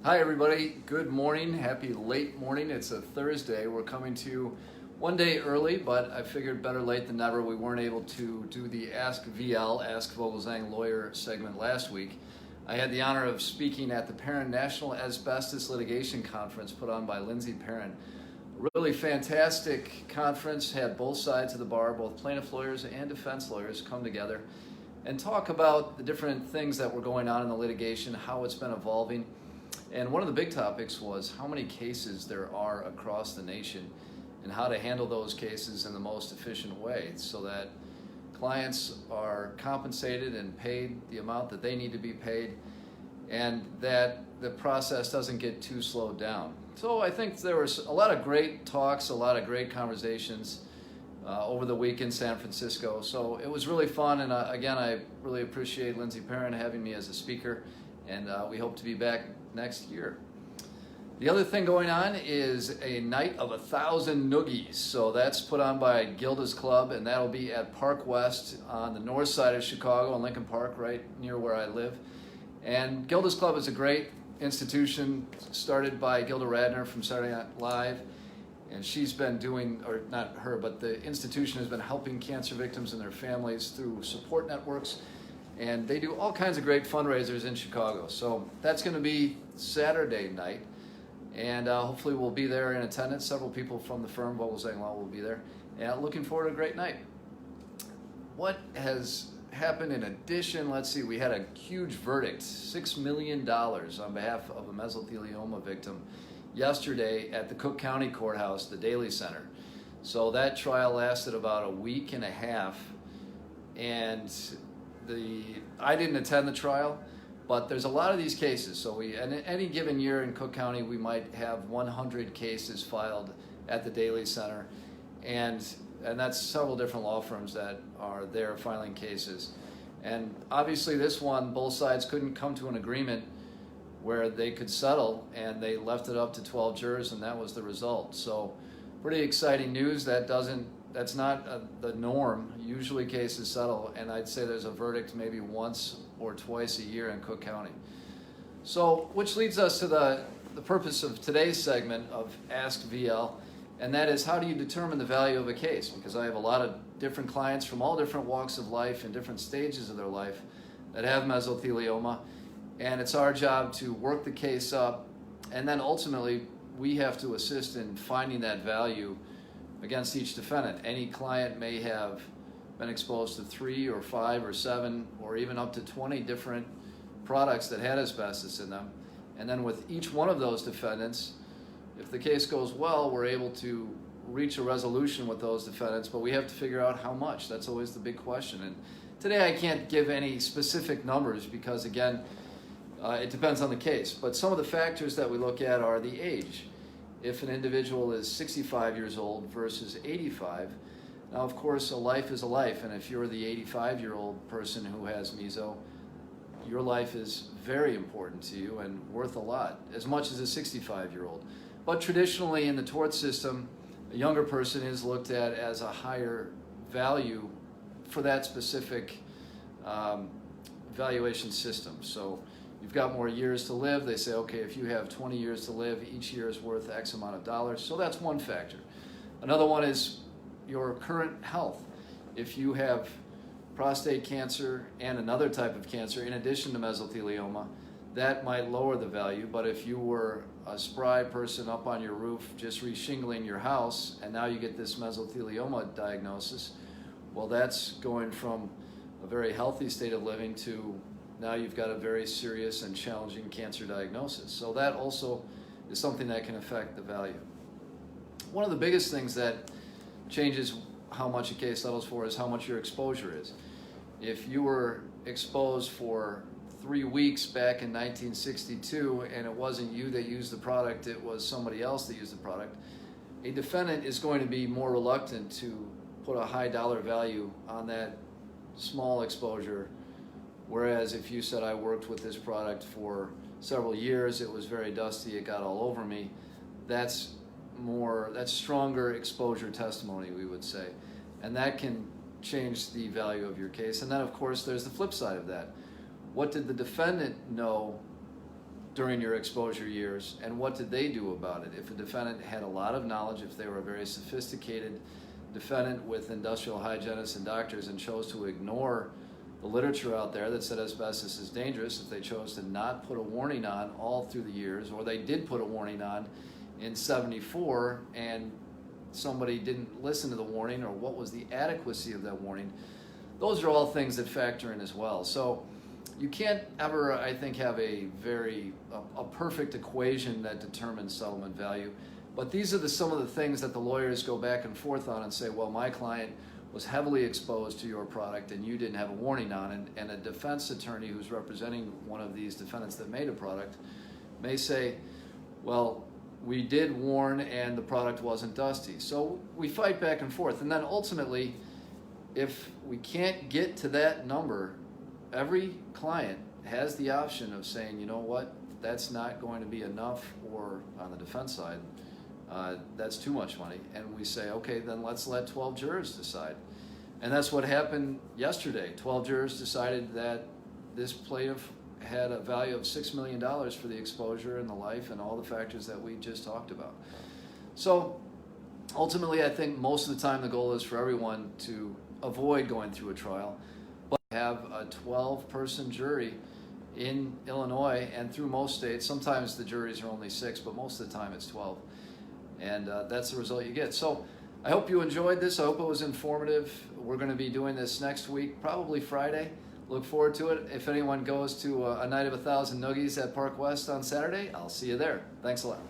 Hi everybody, good morning, happy late morning. It's a Thursday. We're coming to you one day early, but I figured better late than never. We weren't able to do the Ask VL, Ask Vogelzang Lawyer segment last week. I had the honor of speaking at the Perrin National Asbestos Litigation Conference put on by Lindsay Perrin. A really fantastic conference, had both sides of the bar, both plaintiff lawyers and defense lawyers come together and talk about the different things that were going on in the litigation, how it's been evolving. And one of the big topics was how many cases there are across the nation and how to handle those cases in the most efficient way so that clients are compensated and paid the amount that they need to be paid and that the process doesn't get too slowed down. So I think there was a lot of great talks, a lot of great conversations over the week in San Francisco. So it was really fun, and again, I really appreciate Lindsay Perrin having me as a speaker, and we hope to be back next year. The other thing going on is a night of 1,000 noogies. So that's put on by Gilda's Club, and that'll be at Park West on the north side of Chicago in Lincoln Park, right near where I live. And Gilda's Club is a great institution started by Gilda Radner from Saturday Night Live. And she's been doing, or not her, but the institution has been helping cancer victims and their families through support networks. And they do all kinds of great fundraisers in Chicago. So that's going to be Saturday night. And hopefully we'll be there in attendance. Several people from the firm, Vogelzang Law, will be there. And looking forward to a great night. What has happened in addition? Let's see, we had a huge verdict, $6 million on behalf of a mesothelioma victim yesterday at the Cook County Courthouse, the Daly Center. So that trial lasted about a week and a half. And I didn't attend the trial, but there's a lot of these cases. So in any given year in Cook County, we might have 100 cases filed at the Daly Center, and that's several different law firms that are there filing cases. And obviously this one, both sides couldn't come to an agreement where they could settle, and they left it up to 12 jurors, and that was the result. So pretty exciting news. That's not the norm. Usually cases settle, and I'd say there's a verdict maybe once or twice a year in Cook County. So, which leads us to the purpose of today's segment of Ask VL, and that is, how do you determine the value of a case? Because I have a lot of different clients from all different walks of life and different stages of their life that have mesothelioma, and it's our job to work the case up, and then ultimately we have to assist in finding that value against each defendant. Any client may have been exposed to 3 or 5 or 7 or even up to 20 different products that had asbestos in them. And then with each one of those defendants, if the case goes well, we're able to reach a resolution with those defendants, but we have to figure out how much. That's always the big question. And today I can't give any specific numbers because, again, it depends on the case. But some of the factors that we look at are the age. If an individual is 65 years old versus 85, now of course a life is a life, and if you're the 85-year-old person who has meso, your life is very important to you and worth a lot, as much as a 65-year-old. But traditionally in the tort system, a younger person is looked at as a higher value for that specific valuation system. So you've got more years to live. They say, okay, if you have 20 years to live, each year is worth X amount of dollars. So that's one factor. Another one is your current health. If you have prostate cancer and another type of cancer in addition to mesothelioma, that might lower the value. But if you were a spry person up on your roof just re-shingling your house, and now you get this mesothelioma diagnosis, well, that's going from a very healthy state of living to now you've got a very serious and challenging cancer diagnosis. So that also is something that can affect the value. One of the biggest things that changes how much a case settles for is how much your exposure is. If you were exposed for 3 weeks back in 1962 and it wasn't you that used the product, it was somebody else that used the product, a defendant is going to be more reluctant to put a high dollar value on that small exposure. Whereas if you said, I worked with this product for several years, it was very dusty, it got all over me, that's stronger exposure testimony, we would say. And that can change the value of your case. And then of course there's the flip side of that. What did the defendant know during your exposure years, and what did they do about it? If a defendant had a lot of knowledge, if they were a very sophisticated defendant with industrial hygienists and doctors and chose to ignore the literature out there that said asbestos is dangerous, if they chose to not put a warning on all through the years, or they did put a warning on in 74 and somebody didn't listen to the warning, or what was the adequacy of that warning, those are all things that factor in as well. So you can't ever, I think, have a perfect equation that determines settlement value. But these are some of the things that the lawyers go back and forth on and say, well, my client was heavily exposed to your product and you didn't have a warning on it. And a defense attorney who's representing one of these defendants that made a product may say, well, we did warn and the product wasn't dusty. So we fight back and forth. And then ultimately, if we can't get to that number, every client has the option of saying, you know what, that's not going to be enough, or on the defense side, that's too much money. And we say, okay, then let's let 12 jurors decide. And that's what happened yesterday. 12 jurors decided that this plaintiff had a value of $6 million for the exposure and the life and all the factors that we just talked about. So ultimately, I think most of the time the goal is for everyone to avoid going through a trial, but have a 12-person jury in Illinois and through most states. Sometimes the juries are only 6, but most of the time it's 12. And that's the result you get. So I hope you enjoyed this. I hope it was informative. We're going to be doing this next week, probably Friday. Look forward to it. If anyone goes to a night of 1,000 noogies at Park West on Saturday, I'll see you there. Thanks a lot.